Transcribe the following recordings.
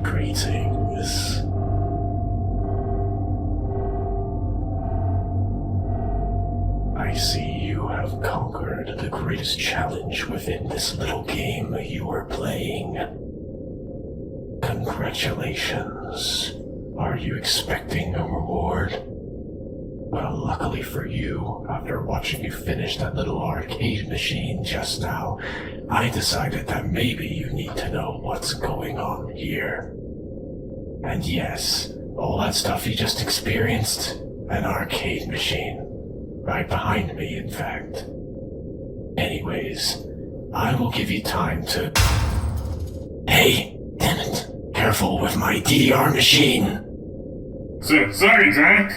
Greetings. I see you have conquered the greatest challenge within this little game you are playing. Congratulations. Are you expecting a reward? Well, luckily for you, after watching you finish that little arcade machine just now, I decided that maybe you need to know what's going on here. And yes, all that stuff you just experienced, an arcade machine. Right behind me, in fact. Anyways, I will give you time to... Hey, damn it. Careful with my DDR machine. Sorry, Zach.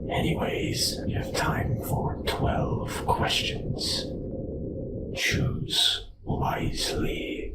Anyways, you have time for 12 questions. Choose wisely.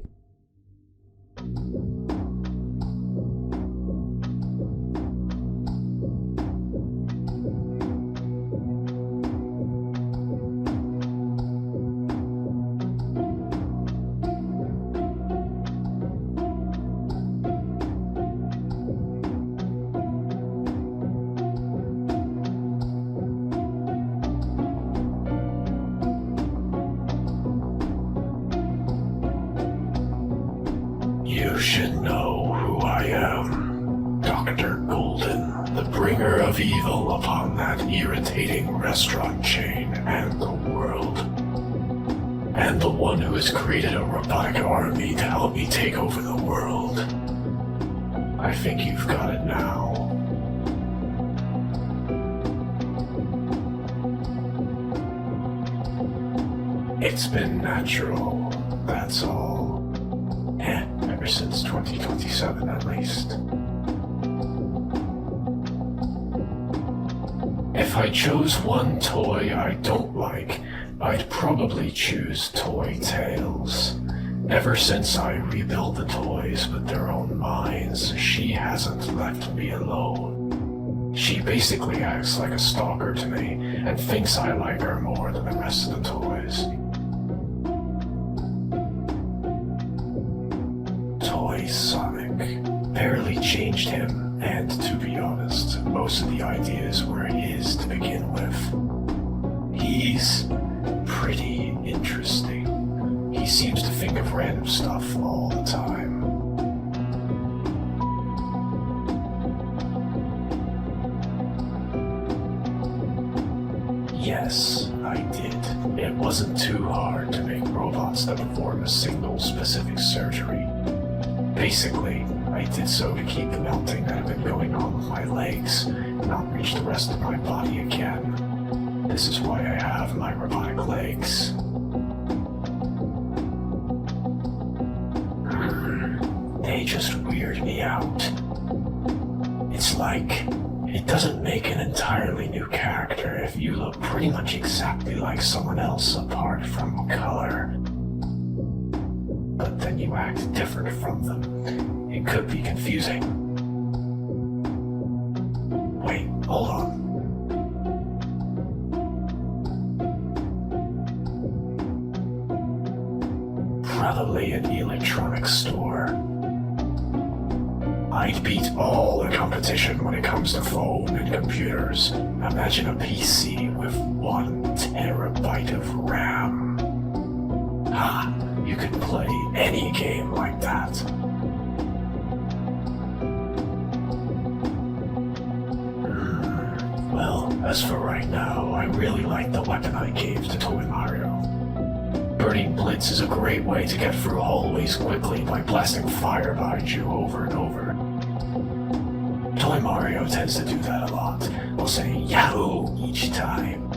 You should know who I am. Dr. Golden, the bringer of evil upon that irritating restaurant chain and the world. And the one who has created a robotic army to help me take over the world. I think you've got it now. It's been natural, that's all. Ever since 2027 at least. If I chose one toy I don't like, I'd probably choose Toy Tales. Ever since I rebuilt the toys with their own minds, she hasn't left me alone. She basically acts like a stalker to me, and thinks I like her more than the rest of the toys. Toy Sonic barely changed him, and to be honest, most of the ideas were his to begin with. He's pretty interesting. He seems to think of random stuff all the time. Yes, I did. It wasn't too hard to make robots that perform a single specific surgery. Basically, I did so to keep the melting that had been going on with my legs, not reach the rest of my body again. This is why I have my robotic legs. They just weird me out. It's like, it doesn't make an entirely new character if you look pretty much exactly like someone else apart from color. But then you act different from them. It could be confusing. Wait, hold on. Probably an electronics store. I'd beat all the competition when it comes to phone and computers. Imagine a PC with 1 terabyte of RAM. Ha! You could play any game like that. Well, as for right now, I really like the weapon I gave to Toy Mario. Burning Blitz is a great way to get through hallways quickly by blasting fire behind you over and over. Toy Mario tends to do that a lot. Will say Yahoo each time.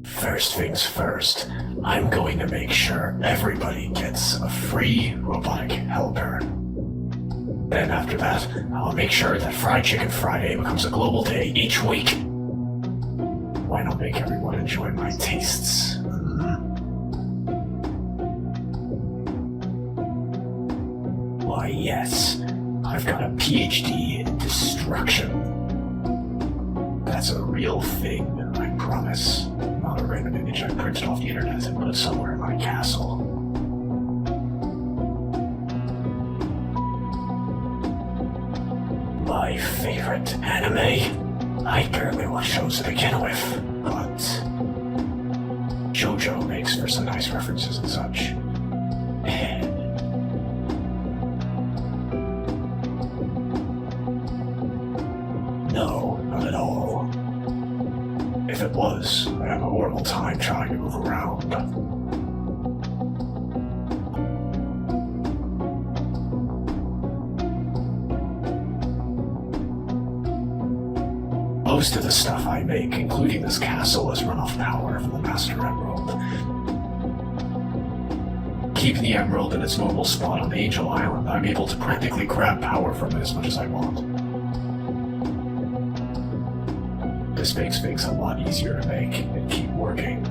First things first, I'm going to make sure everybody gets a free robotic helper. Then after that, I'll make sure that Fried Chicken Friday becomes a global day each week. Why not make everyone enjoy my tastes? Why yes, I've got a PhD in destruction. That's a real thing, I promise. Not a random image I printed off the internet and put somewhere in my castle. My favorite anime? I barely watch shows to begin with, but JoJo makes for some nice references and such. No, not at all. If it was, I'd have a horrible time trying to move around. Most of the stuff I make, including this castle, is run off power from the Master Emerald. Keeping the Emerald in its normal spot on Angel Island, I'm able to practically grab power from it as much as I want. This makes things a lot easier to make and keep working.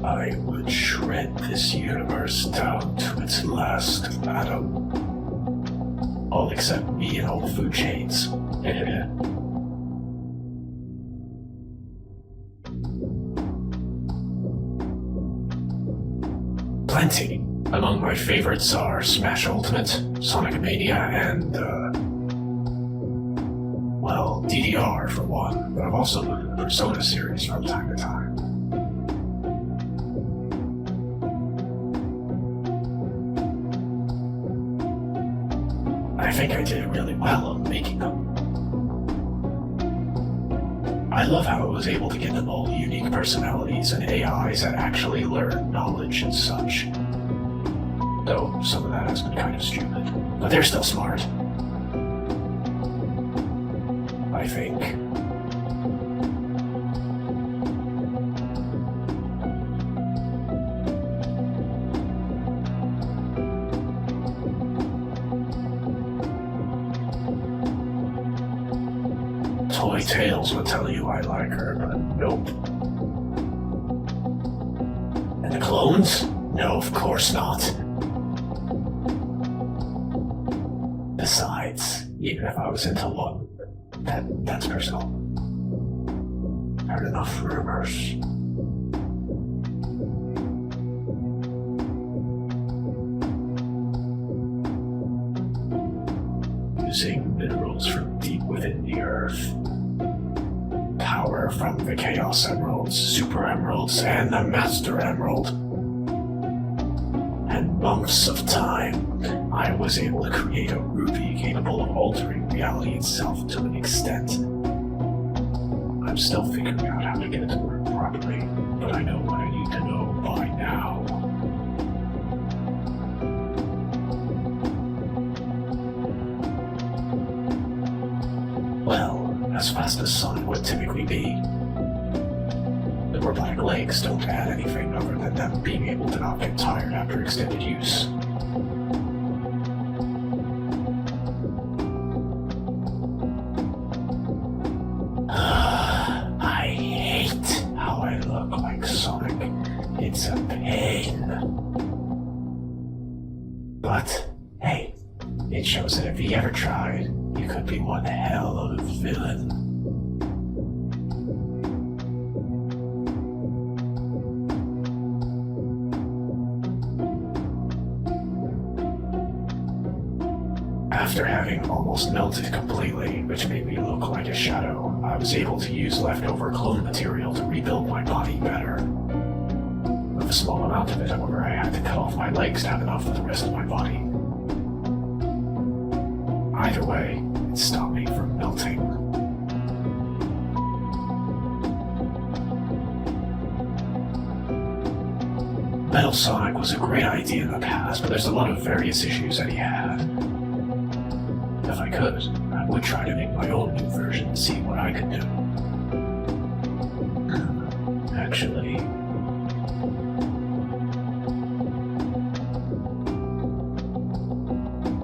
I would shred this universe down to its last atom. All except me and all the food chains. Plenty. Among my favorites are Smash Ultimate, Sonic Mania, and, well, DDR for one, but I've also looked at the Persona series from time to time. I think I did really well on making them. I love how I was able to give them all unique personalities and AIs that actually learn knowledge and such. Though some of that has been kind of stupid. But they're still smart. I think. Toy Tales would tell you I like her, but nope. And the clones? No, of course not. Besides, even if I was into one, that's personal. Heard enough rumors. Using minerals from deep within the earth. Power from the Chaos Emeralds, Super Emeralds, and the Master Emerald. And months of time, I was able to create a ruby capable of altering reality itself to an extent. I'm still figuring out how to get it to work properly, but I know what I need to know by now. Well, as fast as Sun would typically be. The robotic legs don't add anything other than them being able to not get tired after extended use. I hate how I look like Sonic. It's a pain. But, hey, it shows that if you ever tried, you could be one hell of a villain. After having almost melted completely, which made me look like a shadow, I was able to use leftover clone material to rebuild my body better. With a small amount of it, however, I had to cut off my legs to have enough for the rest of my body. Either way, it stopped me from melting. Metal Sonic was a great idea in the past, but there's a lot of various issues that he had. If I could, I'd I would try to make my own new version and see what I could do. Actually,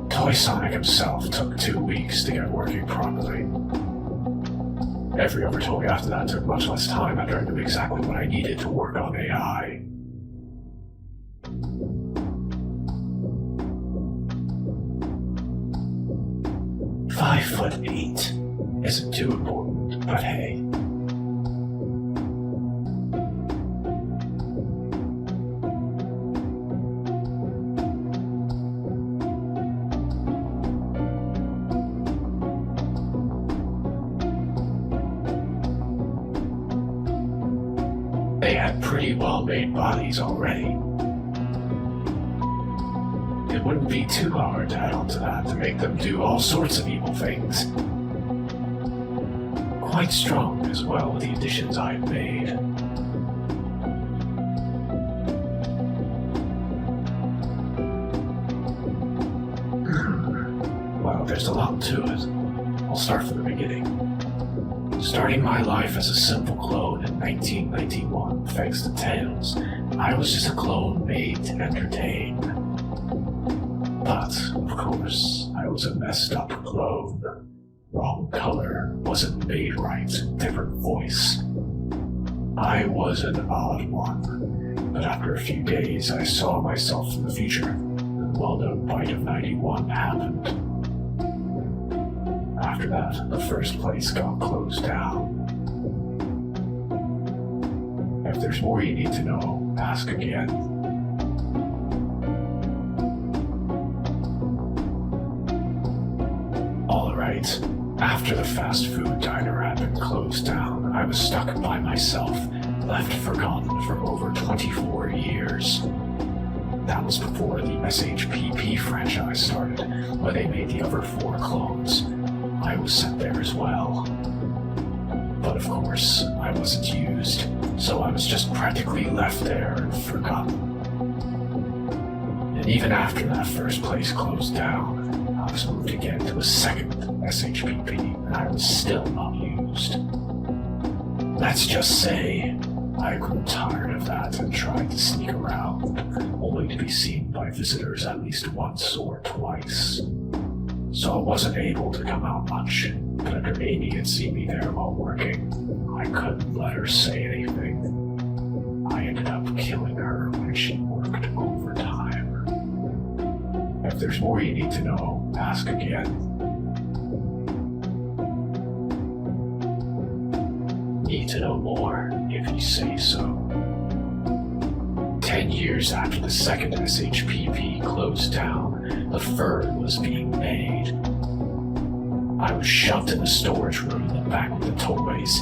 Toy Sonic himself took 2 weeks to get working properly. Every other toy after that took much less time after I knew exactly what I needed to work on AI. "5'8" isn't too important, but hey. They had pretty well-made bodies already. It wouldn't be too hard to add on to that to make them do all sorts of evil things. Quite strong as well with the additions I had made. Well, there's a lot to it. I'll start from the beginning. Starting my life as a simple clone in 1991, thanks to Tails, I was just a clone made to entertain. But, of course, I was a messed up clone. Wrong color, wasn't made right, different voice. I was an odd one, but after a few days I saw myself in the future. The well-known bite of 91 happened. After that, the first place got closed down. If there's more you need to know, ask again. Alright, after the fast food diner had been closed down, I was stuck by myself, left forgotten for over 24 years. That was before the SHPP franchise started, where they made the other 4 clones. I was sent there as well. But of course, I wasn't used, so I was just practically left there and forgotten. And even after that first place closed down, I was moved again to a second SHPP, and I was still not used. Let's just say, I grew tired of that and tried to sneak around, only to be seen by visitors at least once or twice. So I wasn't able to come out much, but after Amy had seen me there while working, I couldn't let her say anything. I ended up killing her when she worked overtime. If there's more you need to know, ask again. Need to know more, if you say so. 10 years after the second SHPP closed down, the third was being made. I was shoved in the storage room in the back with the toys.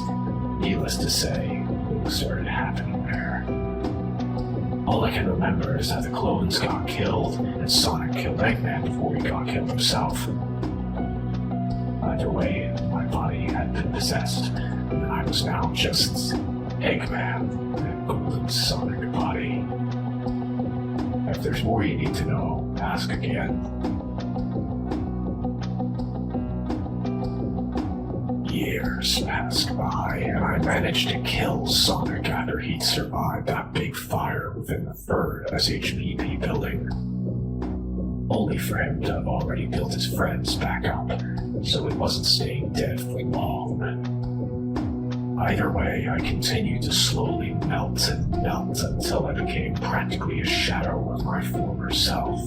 Needless to say, things started happening there. All I can remember is that the clones got killed, and Sonic killed Eggman before he got killed himself. Either way, my body had been possessed, and I was now just Eggman in a golden Sonic body. If there's more you need to know, ask again. Years passed by, and I managed to kill Sonic after he'd survived that big fire within the third SHPP building. Only for him to have already built his friends back up, so he wasn't staying dead for long. Either way, I continued to slowly melt and melt until I became practically a shadow of my former self.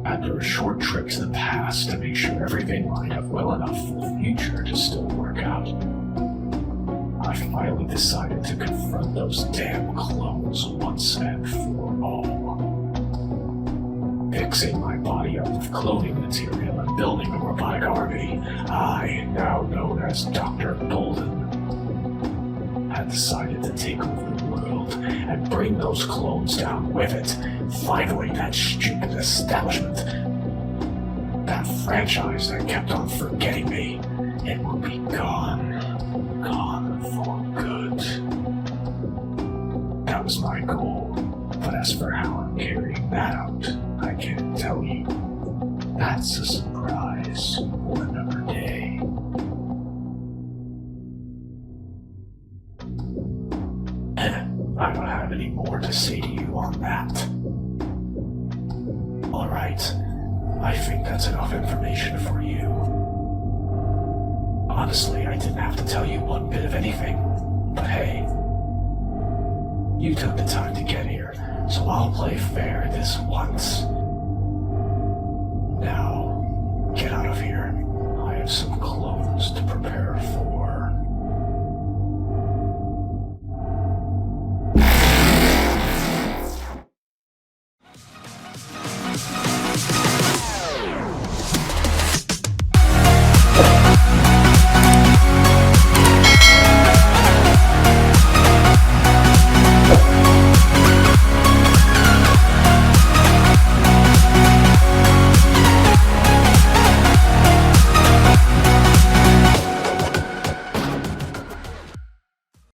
After a short trip to the past to make sure everything lined up well enough for the future to still work out, I finally decided to confront those damn clones once and for all. Fixing my body up with cloning material and building a robotic army, I, now known as Dr. Golden, had decided to take over the world and bring those clones down with it. Finally, that stupid establishment, that franchise that kept on forgetting me, it will be gone for good. That was my goal, but as for how I'm carrying that out, I can't tell you. That's a surprise for another I don't have any more to say to you on that. Alright, I think that's enough information for you. Honestly, I didn't have to tell you one bit of anything, but hey, you took the time to get here, so I'll play fair this once. Now, get out of here. I have some clones to prepare for.